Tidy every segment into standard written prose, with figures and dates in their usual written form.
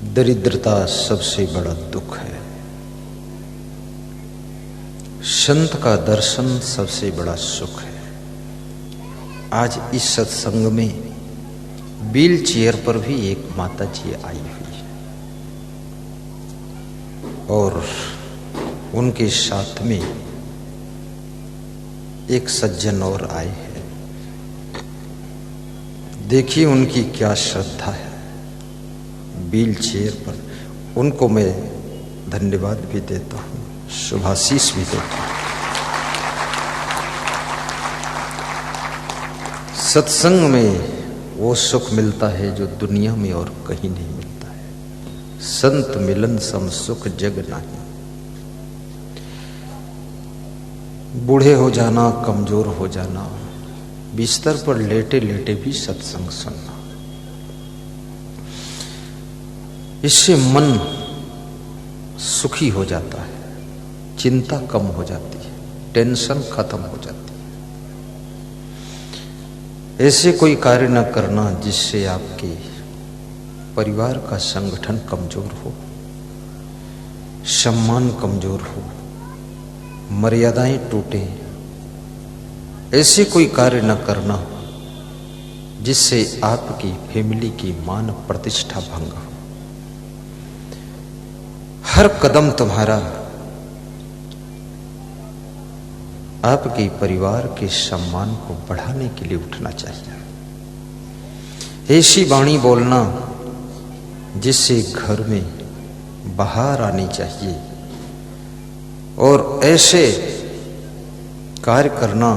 दरिद्रता सबसे बड़ा दुख है। संत का दर्शन सबसे बड़ा सुख है। आज इस सत्संग में व्हील चेयर पर भी एक माता जी आई हुई है और उनके साथ में एक सज्जन और आए हैं। देखिए उनकी क्या श्रद्धा है। व्हील चेयर पर उनको मैं धन्यवाद भी देता हूँ, शुभाशीष भी देता हूँ। सत्संग में वो सुख मिलता है जो दुनिया में और कहीं नहीं मिलता है। संत मिलन सम सुख जग नहीं। बूढ़े हो जाना, कमजोर हो जाना, बिस्तर पर लेटे लेटे भी सत्संग सुनना, इससे मन सुखी हो जाता है, चिंता कम हो जाती है, टेंशन खत्म हो जाती है। ऐसे कोई कार्य न करना जिससे आपके परिवार का संगठन कमजोर हो, सम्मान कमजोर हो, मर्यादाएं टूटे। ऐसे कोई कार्य न करना जिससे आपकी फैमिली की मान प्रतिष्ठा भंग हो। हर कदम तुम्हारा आपके परिवार के सम्मान को बढ़ाने के लिए उठना चाहिए। ऐसी वाणी बोलना जिससे घर में बाहर आनी चाहिए और ऐसे कार्य करना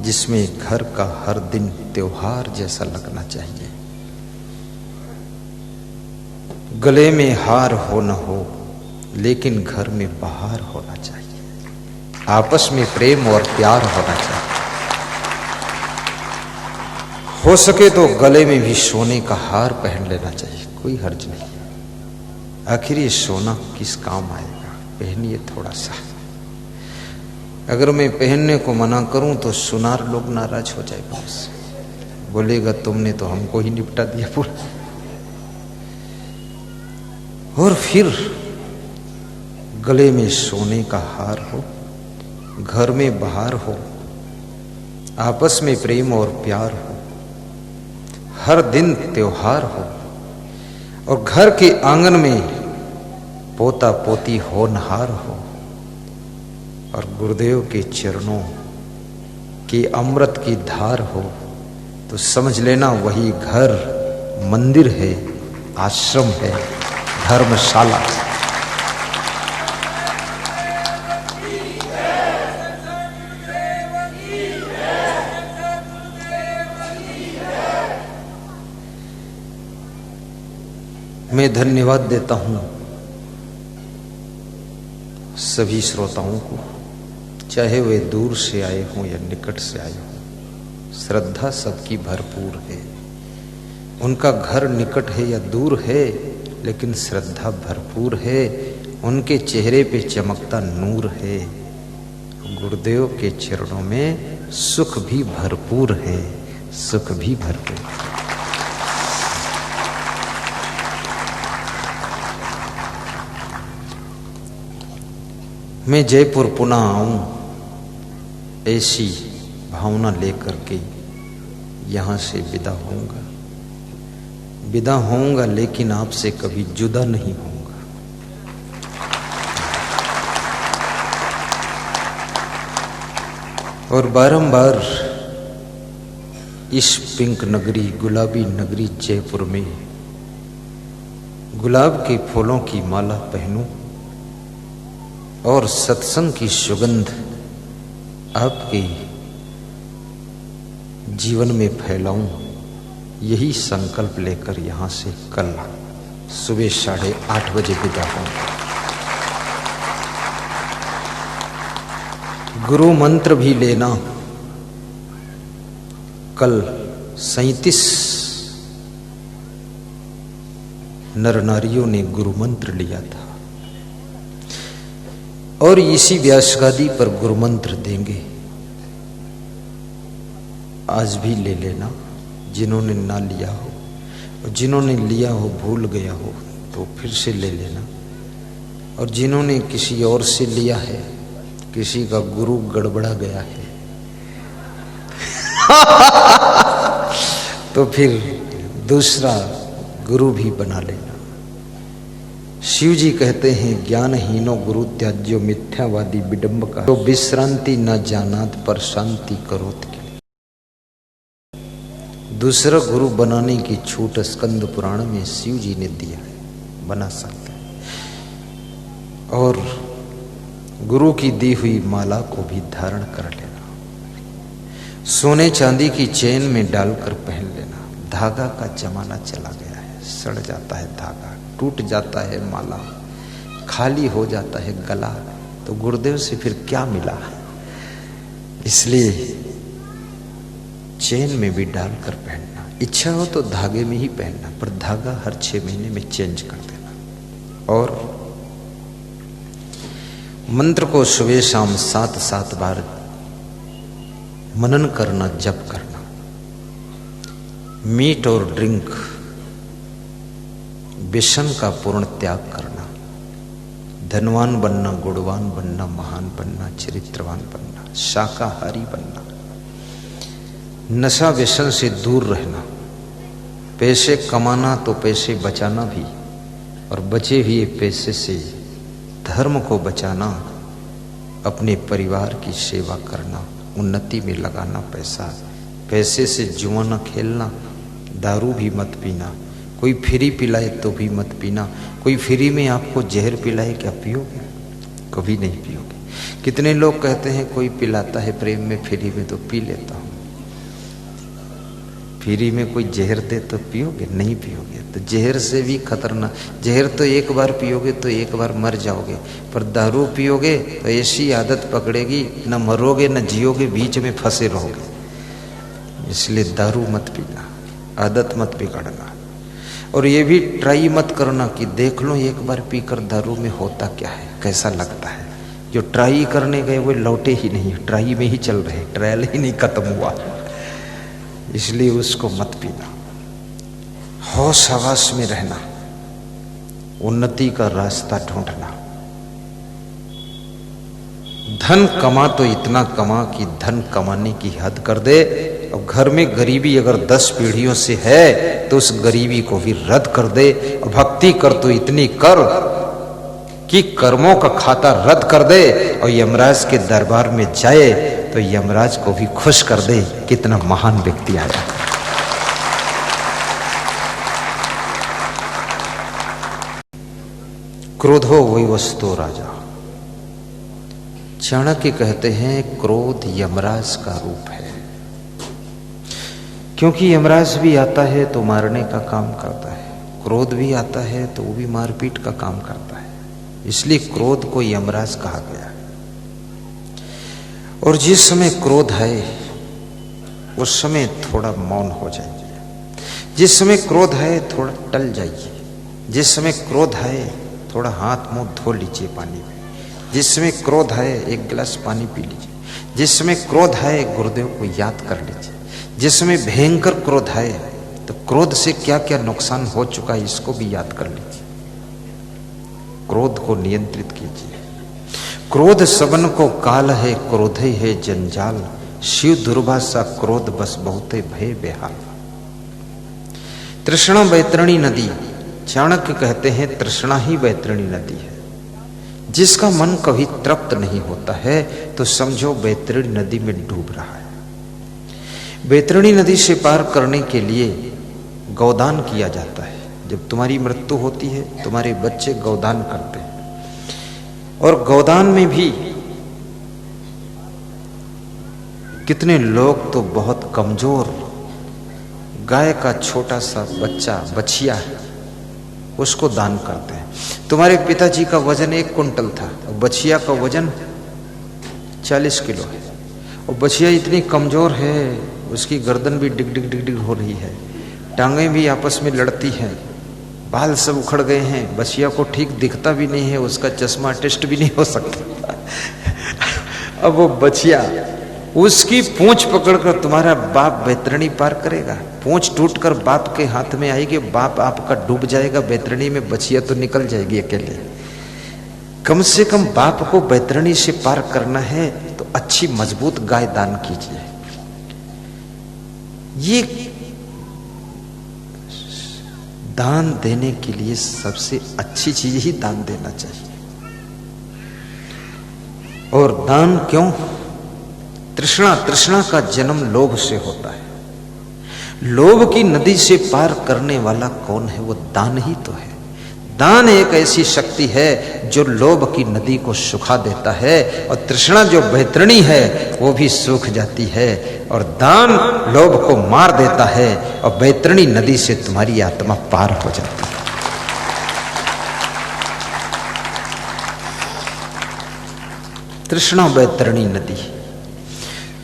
जिसमें घर का हर दिन त्योहार जैसा लगना चाहिए। गले में हार हो न हो लेकिन घर में बहार होना चाहिए। आपस में प्रेम और प्यार होना चाहिए। हो सके तो गले में भी सोने का हार पहन लेना चाहिए, कोई हर्ज नहीं। आखिर ये सोना किस काम आएगा, पहनिए थोड़ा सा। अगर मैं पहनने को मना करूं तो सुनार लोग नाराज हो जाएगा, मुझसे बोलेगा तुमने तो हमको ही निपटा दिया पूरा। और फिर गले में सोने का हार हो, घर में बहार हो, आपस में प्रेम और प्यार हो, हर दिन त्योहार हो और घर के आंगन में पोता पोती होनहार हो और गुरुदेव के चरणों की अमृत की धार हो, तो समझ लेना वही घर मंदिर है, आश्रम है, धर्मशाला है। मैं धन्यवाद देता हूं सभी श्रोताओं को, चाहे वे दूर से आए हों या निकट से आए हों। श्रद्धा सबकी भरपूर है। उनका घर निकट है या दूर है लेकिन श्रद्धा भरपूर है। उनके चेहरे पे चमकता नूर है। गुरुदेव के चरणों में सुख भी भरपूर है, सुख भी भरपूर है। मैं जयपुर पुनः आऊं ऐसी भावना लेकर के यहां से विदा होऊंगा, लेकिन आपसे कभी जुदा नहीं होऊंगा। और बारंबार इस पिंक नगरी, गुलाबी नगरी जयपुर में गुलाब के फूलों की माला पहनूं और सत्संग की सुगंध आपके जीवन में फैलाऊं, यही संकल्प लेकर यहां से कल सुबह 8:30 बजे विदा हूं। गुरु मंत्र भी लेना। कल 37 नर नारियों ने गुरु मंत्र लिया था और इसी व्यासगादी पर गुरु मंत्र देंगे। आज भी ले लेना जिन्होंने ना लिया हो, जिन्होंने लिया हो भूल गया हो, तो फिर से ले लेना। और जिन्होंने किसी और से लिया है, किसी का गुरु गड़बड़ा गया है तो फिर दूसरा गुरु भी बना लेना। शिव जी कहते हैं ज्ञानहीनो गुरु त्याज्यो मिथ्यावादी विडंब का, तो विश्रांति न जानात पर शांति करोत के। दूसरा गुरु बनाने की छूट स्कंद पुराण में शिव जी ने दिया है, बना सकते हैं। और गुरु की दी हुई माला को भी धारण कर लेना। सोने चांदी की चेन में डालकर पहन लेना। धागा का जमाना चला गया है, सड़ जाता है धागा, टूट जाता है माला, खाली हो जाता है गला, तो गुरुदेव से फिर क्या मिला। इसलिए चेन में भी डालकर पहनना। इच्छा हो तो धागे में ही पहनना, पर धागा हर 6 महीने में चेंज कर देना। और मंत्र को सुबह शाम 7-7 बार मनन करना, जप करना। मीट और ड्रिंक, व्यसन का पूर्ण त्याग करना। धनवान बनना, गुणवान बनना, महान बनना, चरित्रवान बनना, शाकाहारी बनना। नशा व्यसन से दूर रहना। पैसे कमाना तो पैसे बचाना भी, और बचे हुए पैसे से धर्म को बचाना, अपने परिवार की सेवा करना, उन्नति में लगाना पैसा। पैसे से जुआ न खेलना, दारू भी मत पीना। कोई फ्री पिलाए तो भी मत पीना। कोई फ्री में आपको जहर पिलाए, क्या पियोगे? कभी नहीं पियोगे। कितने लोग कहते हैं कोई पिलाता है प्रेम में फ्री में तो पी लेता हूं। फ्री में कोई जहर दे तो पियोगे? नहीं पियोगे। तो जहर से भी खतरनाक, जहर तो एक बार पियोगे तो एक बार मर जाओगे, पर दारू पियोगे तो ऐसी आदत पकड़ेगी, न मरोगे न जियोगे, बीच में फंसे रहोगे। इसलिए दारू मत पीना, आदत मत बिगाड़ना। और ये भी ट्राई मत करना कि देख लो एक बार पीकर दारू में होता क्या है, कैसा लगता है। जो ट्राई करने गए वो लौटे ही नहीं, ट्राई में ही चल रहे, ट्रायल ही नहीं खत्म हुआ। इसलिए उसको मत पीना। होश हवास में रहना, उन्नति का रास्ता ढूंढना। धन कमा तो इतना कमा कि धन कमाने की हद कर दे। और घर में गरीबी अगर 10 पीढ़ियों से है तो उस गरीबी को भी रद्द कर दे। और भक्ति कर तो इतनी कर कि कर्मों का खाता रद्द कर दे। और यमराज के दरबार में जाए तो यमराज को भी खुश कर दे, कितना महान व्यक्ति आया। क्रोधो वैवस्तो राजा। चाणक्य कहते हैं क्रोध यमराज का रूप है, क्योंकि यमराज भी आता है तो मारने का काम करता है, क्रोध भी आता है तो वो भी मारपीट का काम करता है। इसलिए क्रोध को यमराज कहा गया है। और जिस समय क्रोध है उस समय थोड़ा मौन हो जाइए। जिस समय क्रोध है थोड़ा टल जाइए। जिस समय क्रोध है थोड़ा हाथ मुंह धो लीजिए पानी में। जिस समय क्रोध है एक गिलास पानी पी लीजिए। जिस समय क्रोध है गुरुदेव को याद कर लीजिए। जिस समय भयंकर क्रोध है तो क्रोध से क्या क्या नुकसान हो चुका है इसको भी याद कर लीजिए। क्रोध को नियंत्रित कीजिए। क्रोध सबन को काल है, क्रोधे है जंजाल। शिव दुर्भाषा क्रोध बस बहुते भय बेहाल। तृष्णा बैतरणी नदी, चाणक्य कहते हैं तृष्णा ही बैतरणी नदी है। जिसका मन कभी तृप्त नहीं होता है तो समझो बैतरणी नदी में डूब रहा है। बैतरणी नदी से पार करने के लिए गौदान किया जाता है। जब तुम्हारी मृत्यु होती है तुम्हारे बच्चे गौदान करते हैं। और गौदान में भी कितने लोग तो बहुत कमजोर, गाय का छोटा सा बच्चा बछिया है उसको दान करते हैं। तुम्हारे पिताजी का वजन 1 कुंटल था और बछिया का वजन 40 किलो है। और बछिया इतनी कमजोर है उसकी गर्दन भी डिग डिग डिग डिग हो रही है, टांगें भी आपस में लड़ती हैं, बाल सब उखड़ गए हैं, बछिया को ठीक दिखता भी नहीं है, उसका चश्मा टेस्ट भी नहीं हो सकता। अब वो बछिया उसकी पूंछ पकड़कर तुम्हारा बाप बैतरणी पार करेगा। पूंछ टूटकर बाप के हाथ में आएगी, बाप आपका डूब जाएगा बैतरणी में, बचिया तो निकल जाएगी अकेले। कम से कम बाप को बैतरणी से पार करना है तो अच्छी मजबूत गाय दान कीजिए। ये दान देने के लिए सबसे अच्छी चीज ही दान देना चाहिए। और दान क्यों? तृष्णा का जन्म लोभ से होता है। लोभ की नदी से पार करने वाला कौन है? वो दान ही तो है। दान एक ऐसी शक्ति है जो लोभ की नदी को सुखा देता है, और तृष्णा जो बैतरणी है वो भी सूख जाती है, और दान लोभ को मार देता है, और बैतरणी नदी से तुम्हारी आत्मा पार हो जाती है। तृष्णा बैतरणी नदी।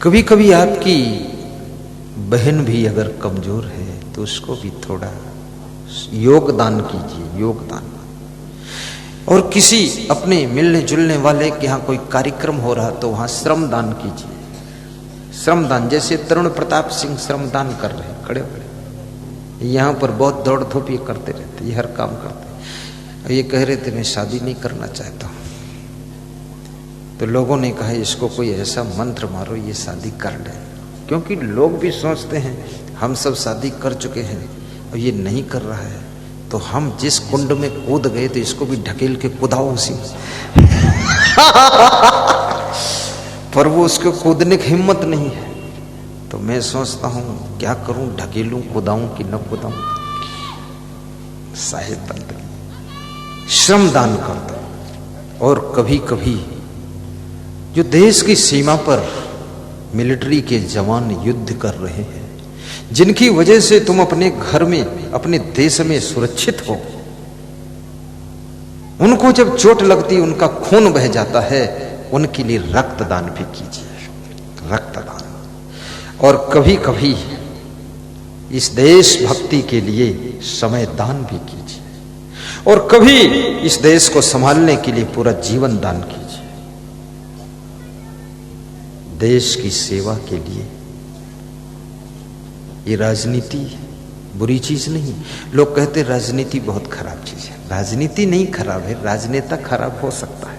कभी कभी आपकी बहन भी अगर कमजोर है तो उसको भी थोड़ा योगदान कीजिए, योगदान। और किसी अपने मिलने जुलने वाले के यहाँ कोई कार्यक्रम हो रहा तो वहां श्रमदान कीजिए। श्रमदान, जैसे तरुण प्रताप सिंह श्रमदान कर रहे हैं, खड़े खड़े यहाँ पर बहुत दौड़ धूप ये करते रहते, ये हर काम करते। ये कह रहे थे मैं शादी नहीं करना चाहता हूँ, तो लोगों ने कहा इसको कोई ऐसा मंत्र मारो ये शादी कर ले। क्योंकि लोग भी सोचते हैं हम सब शादी कर चुके हैं और ये नहीं कर रहा है, तो हम जिस कुंड में कूद गए तो इसको भी ढकेल के कूदाओ उसी में। पर वो उसको कूदने की हिम्मत नहीं है। तो मैं सोचता हूं क्या करूं, ढकेलूं, कूदाऊं कि न कूदाऊं। साहेब बनते श्रमदान कर दो। और कभी कभी जो देश की सीमा पर मिलिट्री के जवान युद्ध कर रहे हैं, जिनकी वजह से तुम अपने घर में, अपने देश में सुरक्षित हो, उनको जब चोट लगती, उनका खून बह जाता है, उनके लिए रक्तदान भी कीजिए, रक्तदान। और कभी कभी इस देशभक्ति के लिए समय दान भी कीजिए, और कभी इस देश को संभालने के लिए पूरा जीवन दान कीजिए। देश की सेवा के लिए। ये राजनीति बुरी चीज नहीं। लोग कहते राजनीति बहुत खराब चीज है। राजनीति नहीं खराब है, राजनेता खराब हो सकता है,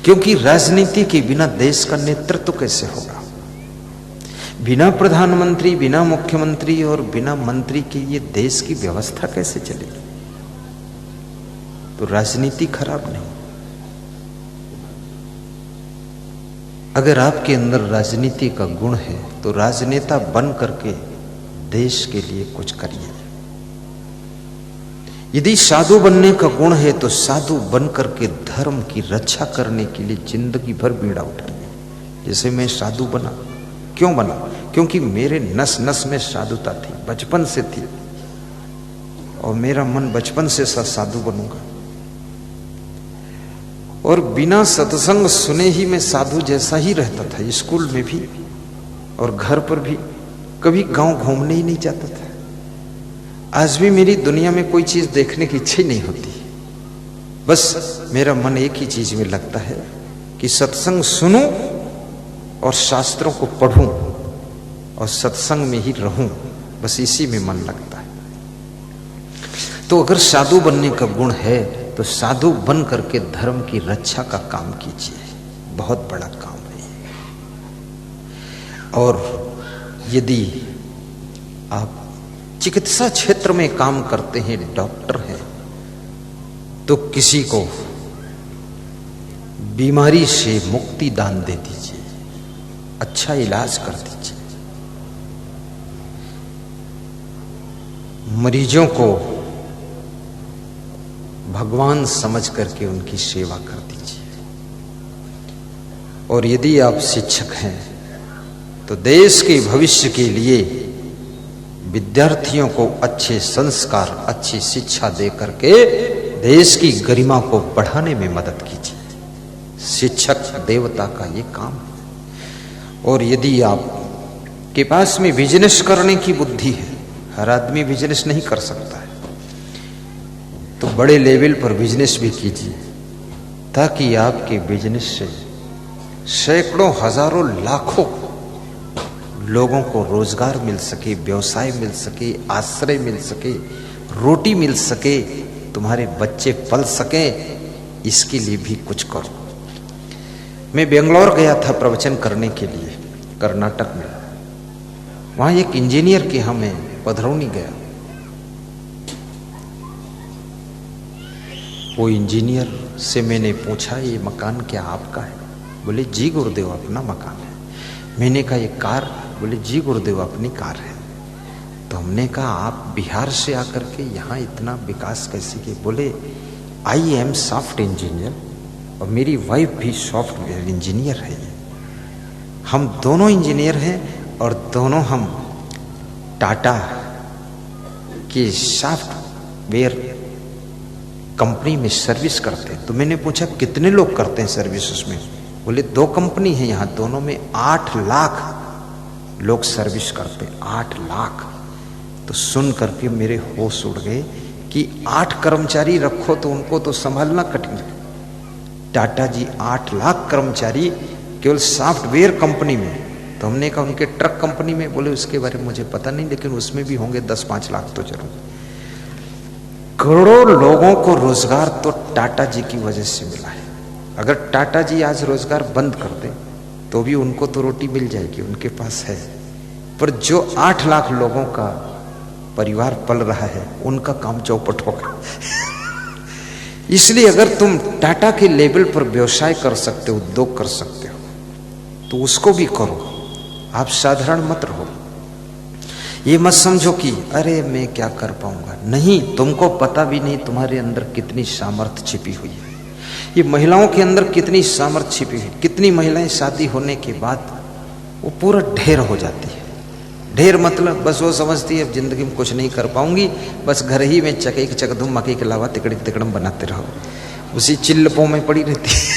क्योंकि राजनीति के बिना देश का नेतृत्व कैसे होगा? बिना प्रधानमंत्री, बिना मुख्यमंत्री और बिना मंत्री के ये देश की व्यवस्था कैसे चलेगी? तो राजनीति खराब नहीं। अगर आपके अंदर राजनीति का गुण है तो राजनेता बन करके देश के लिए कुछ करिए। यदि साधु बनने का गुण है तो साधु बन करके धर्म की रक्षा करने के लिए जिंदगी भर बीड़ा उठाइए। जैसे मैं साधु बना, क्यों बना? क्योंकि मेरे नस नस में साधुता थी, बचपन से थी, और मेरा मन बचपन से साधु बनूंगा। और बिना सत्संग सुने ही मैं साधु जैसा ही रहता था, स्कूल में भी और घर पर भी। कभी गांव घूमने ही नहीं जाता था। आज भी मेरी दुनिया में कोई चीज देखने की इच्छा ही नहीं होती। बस मेरा मन एक ही चीज में लगता है कि सत्संग सुनूं और शास्त्रों को पढ़ूं और सत्संग में ही रहूं, बस इसी में मन लगता है। तो अगर साधु बनने का गुण है तो साधु बन करके धर्म की रक्षा का काम कीजिए, बहुत बड़ा काम है। और यदि आप चिकित्सा क्षेत्र में काम करते हैं, डॉक्टर हैं, तो किसी को बीमारी से मुक्ति दान दे दीजिए, अच्छा इलाज कर दीजिए। मरीजों को भगवान समझ करके उनकी सेवा कर दीजिए। और यदि आप शिक्षक हैं तो देश के भविष्य के लिए विद्यार्थियों को अच्छे संस्कार, अच्छी शिक्षा दे करके देश की गरिमा को बढ़ाने में मदद कीजिए। शिक्षक देवता का ये काम है। और यदि आप के पास में बिजनेस करने की बुद्धि है, हर आदमी बिजनेस नहीं कर सकता है, तो बड़े लेवल पर बिजनेस भी कीजिए, ताकि आपके बिजनेस से सैकड़ों हजारों लाखों लोगों को रोजगार मिल सके, व्यवसाय मिल सके, आश्रय मिल सके, रोटी मिल सके, तुम्हारे बच्चे पल सके, इसके लिए भी कुछ करो। मैं बेंगलोर गया था प्रवचन करने के लिए, कर्नाटक में। वहां एक इंजीनियर के यहाँ मैं पधरौनी गया। वो इंजीनियर से मैंने पूछा, ये मकान क्या आपका है? बोले जी गुरुदेव अपना मकान है। मैंने कहा ये कार? बोले जी गुरुदेव अपनी कार है। तो हमने कहा आप बिहार से आकर के यहाँ इतना विकास कैसे किए? बोले आई एम सॉफ्ट इंजीनियर और मेरी वाइफ भी सॉफ्टवेयर इंजीनियर है। हम दोनों इंजीनियर हैं और दोनों हम टाटा की सॉफ्टवेयर कंपनी में सर्विस करते हैं। तो मैंने पूछा कितने लोग करते हैं सर्विस उसमें? बोले 2 कंपनी है यहाँ, दोनों में 8 लाख लोग सर्विस करते हैं। 8 लाख। तो सुन करके मेरे होश उड़ गए कि 8 कर्मचारी रखो तो उनको तो संभालना कठिन है। टाटा जी 8 लाख कर्मचारी केवल सॉफ्टवेयर कंपनी में। तो हमने कहा उनके ट्रक कंपनी में? बोले उसके बारे में मुझे पता नहीं, लेकिन उसमें भी होंगे 10-5 लाख तो जरूर। करोड़ों लोगों को रोजगार तो टाटा जी की वजह से मिला है। अगर टाटा जी आज रोजगार बंद कर दे तो भी उनको तो रोटी मिल जाएगी, उनके पास है। पर जो 8 लाख लोगों का परिवार पल रहा है, उनका काम चौपट होगा। इसलिए अगर तुम टाटा के लेवल पर व्यवसाय कर सकते हो, उद्योग कर सकते हो, तो उसको भी करो। आप साधारण मत रहो। ये मत समझो कि अरे मैं क्या कर पाऊंगा। नहीं, तुमको पता भी नहीं तुम्हारे अंदर कितनी सामर्थ्य छिपी हुई है। ये महिलाओं के अंदर कितनी सामर्थ्य छिपी हुई है। कितनी महिलाएं शादी होने के बाद वो पूरा ढेर हो जाती है। ढेर मतलब बस वो समझती है अब जिंदगी में कुछ नहीं कर पाऊंगी, बस घर ही में चकेक चकधुम मकई के अलावा तिकड़ी तिकड़म बनाते रहो, उसी चिल्लपों में पड़ी रहती है।